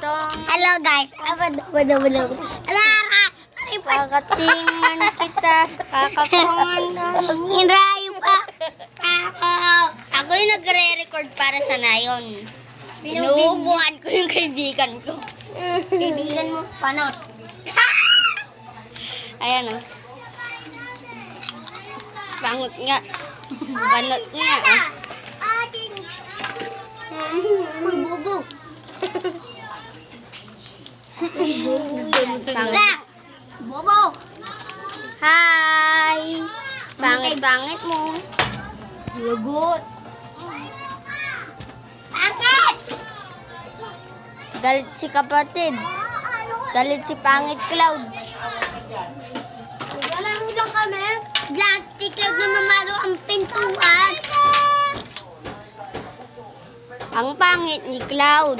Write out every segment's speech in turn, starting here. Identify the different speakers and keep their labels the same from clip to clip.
Speaker 1: Hello guys. Alara.
Speaker 2: Kakatingan kita. Kakapungan ka.
Speaker 1: Hinrayo pa.
Speaker 2: Ako yung nagre-record para sa nayon. Inuubuan ko yung kaibigan ko.
Speaker 1: Kaibigan mo, panot.
Speaker 2: Ayan o. Bangot nga. Banot nga o.
Speaker 1: Uy, bubo.
Speaker 2: Bangot.
Speaker 1: Bobo.
Speaker 2: Hi! Bangit-bangit mo.
Speaker 1: Lagot. Bakit?
Speaker 2: Galit si kapatid. Galit si Pangit Cloud.
Speaker 1: Naglalaro lang kami. Si Cloud na mamalo ang pintuan.
Speaker 2: Ang pangit ni Cloud.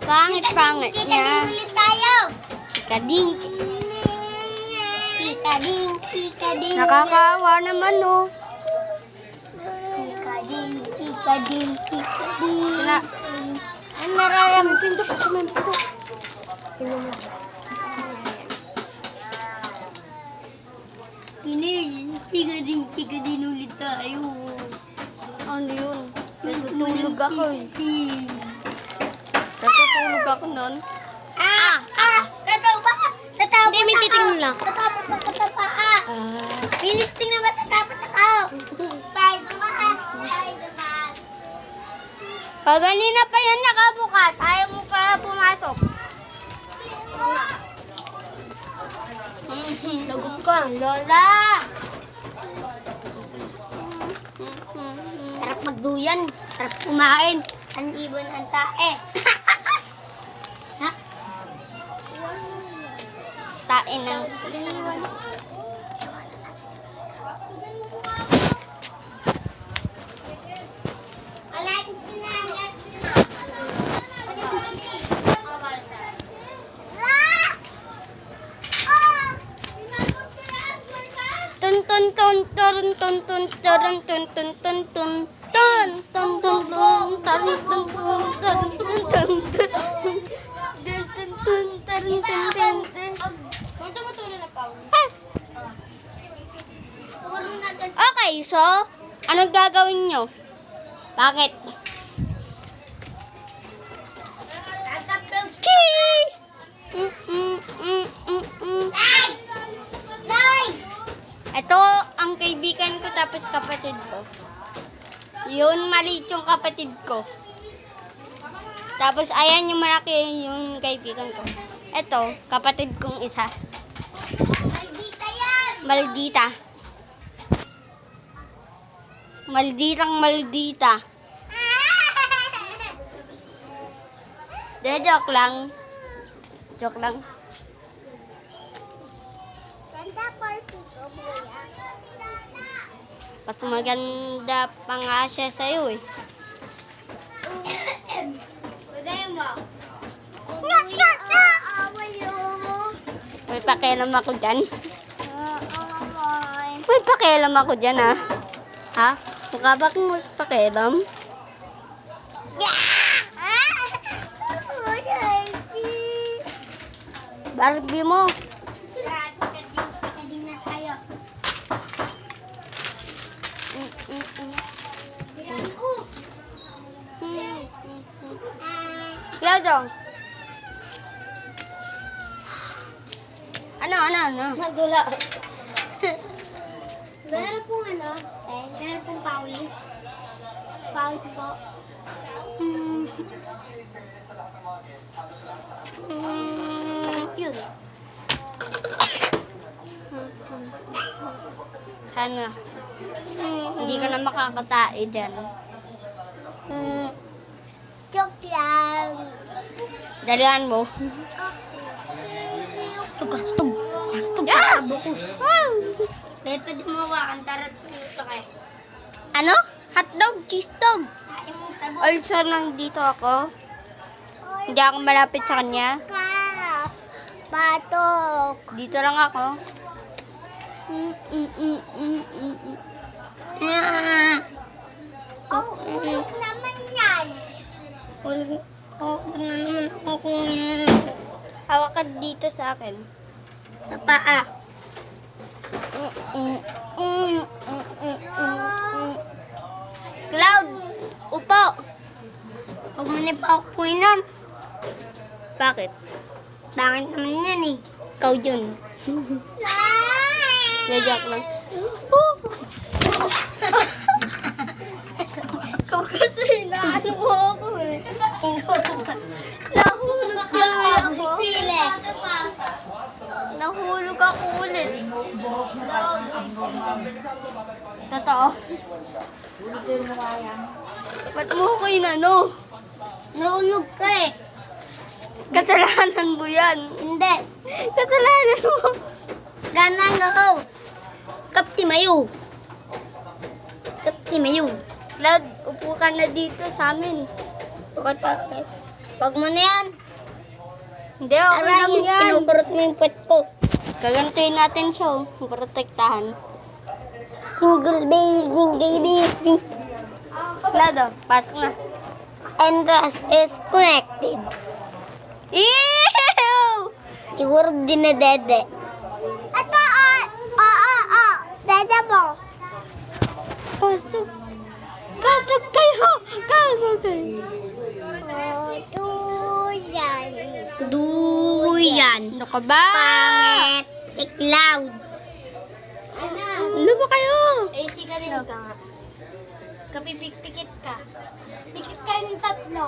Speaker 2: Pangit-pangit niya.
Speaker 1: Ulit tayo.
Speaker 2: Kading.
Speaker 1: Kikading.
Speaker 2: Nakakaawa naman o.
Speaker 1: Kikading.
Speaker 2: Sina,
Speaker 1: Ang nararamdaman. Pinto. Kikading ulit tayo.
Speaker 2: ano yun? Natutulog ako eh. Natutulog ako nun.
Speaker 1: Tatawa ba? Tatawa
Speaker 2: Hindi, may titingin lang.
Speaker 1: Tatapot ako sa paa. Piniting na ba tatapot ako? Spider-Man.
Speaker 2: Kaganina pa yan nakabukas. Ayaw mo pa pumasok.
Speaker 1: Lagot ka, Lola. Sarap magduyan. Sarap kumain. Ang ibon ang tae. Ha?
Speaker 2: Tain ng iwan. Tun tun tun turun tun tun turun tun tun tun tun tun tun tun tun tarun tun tun tarun tun tun tun tun tun tarun tun tun tun. Okay, so anong gagawin nyo? Bakit? Cheese! Ito ang kaibigan ko tapos kapatid ko. Yun, maliit yung kapatid ko. Tapos ayan yung malaki yung kaibigan ko. Ito, kapatid kong isa.
Speaker 1: Maldita yan!
Speaker 2: Maldita. Malditang maldita. Joke lang. Joke lang.
Speaker 1: Ganda party ko, buya.
Speaker 2: Mas maganda pa nga siya sa'yo eh.
Speaker 1: Pwede mo.
Speaker 2: May pakialam ako dyan. May pakialam ako dyan ha. Ha? Mukha ba kung may pakialam? Barbie mo.
Speaker 1: Kikading na tayo.
Speaker 2: Claudio. Ano?
Speaker 1: Nagulas. Meron pong meron pong pawis. Pawis po.
Speaker 2: Yun. Sana. Hindi ka na makakatae dyan.
Speaker 1: Joke lang.
Speaker 2: Dalihan mo.
Speaker 1: Kastog.
Speaker 2: Ah!
Speaker 1: Pwede mo hawakan. Tara, ito kayo.
Speaker 2: Ano? Hotdog, cheese dog.
Speaker 1: Kain mo tabo.
Speaker 2: Also, nandito ako. Hindi ako malapit sa kanya.
Speaker 1: Batok.
Speaker 2: Dito lang ako.
Speaker 1: Oh, ulog naman yan.
Speaker 2: Ulog na naman ako. Hawak ka dito sa akin.
Speaker 1: Sa paa.
Speaker 2: Cloud, upo.
Speaker 1: Huwag mo na pa ako kuinan.
Speaker 2: Bakit?
Speaker 1: Bakit naman yan eh?
Speaker 2: Ikaw yun. Joke lang. Ikaw kasi inaano mo ako eh. Nahulog tuloy ako. Nahulog ako ulit. Totoo. Ba't mo ko inano?
Speaker 1: Naulog ka eh.
Speaker 2: Kasalanan mo yan.
Speaker 1: Hindi.
Speaker 2: Kasalanan mo.
Speaker 1: Ganang ako. Kapti mayo. Kapti mayo.
Speaker 2: Cloud, upo ka na dito sa amin.
Speaker 1: Bakit bakit? Huwag mo na yan.
Speaker 2: Hindi, okay lang
Speaker 1: Aray,
Speaker 2: yan.
Speaker 1: kinukurot mo yung puwet ko.
Speaker 2: Gagantuin natin siya, oh. Protektahan.
Speaker 1: Jingle bell, jingle bell, jingle.
Speaker 2: Cloud, oh, pasok na.
Speaker 1: And this is connected.
Speaker 2: Ew!
Speaker 1: Siguro dinedede. Ito, dede mo.
Speaker 2: Pasok. Pasok kayo! Pasok kayo.
Speaker 1: Duyan. Duyan.
Speaker 2: Ano ka ba?
Speaker 1: Pangit. Tiklaud.
Speaker 2: Ano ba kayo?
Speaker 1: Eh, sigarin ka nga. Kapipikit ka. Pikit ka yung tatlo.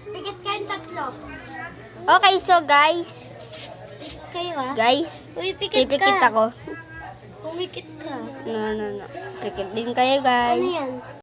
Speaker 1: Pikit ka yung tatlo.
Speaker 2: Okay, so guys.
Speaker 1: Kayo ah.
Speaker 2: Guys,
Speaker 1: Uy, pikit
Speaker 2: pipikit
Speaker 1: ka.
Speaker 2: ako.
Speaker 1: Pumikit ka.
Speaker 2: No. Pikit din kayo, guys.
Speaker 1: Ano yan?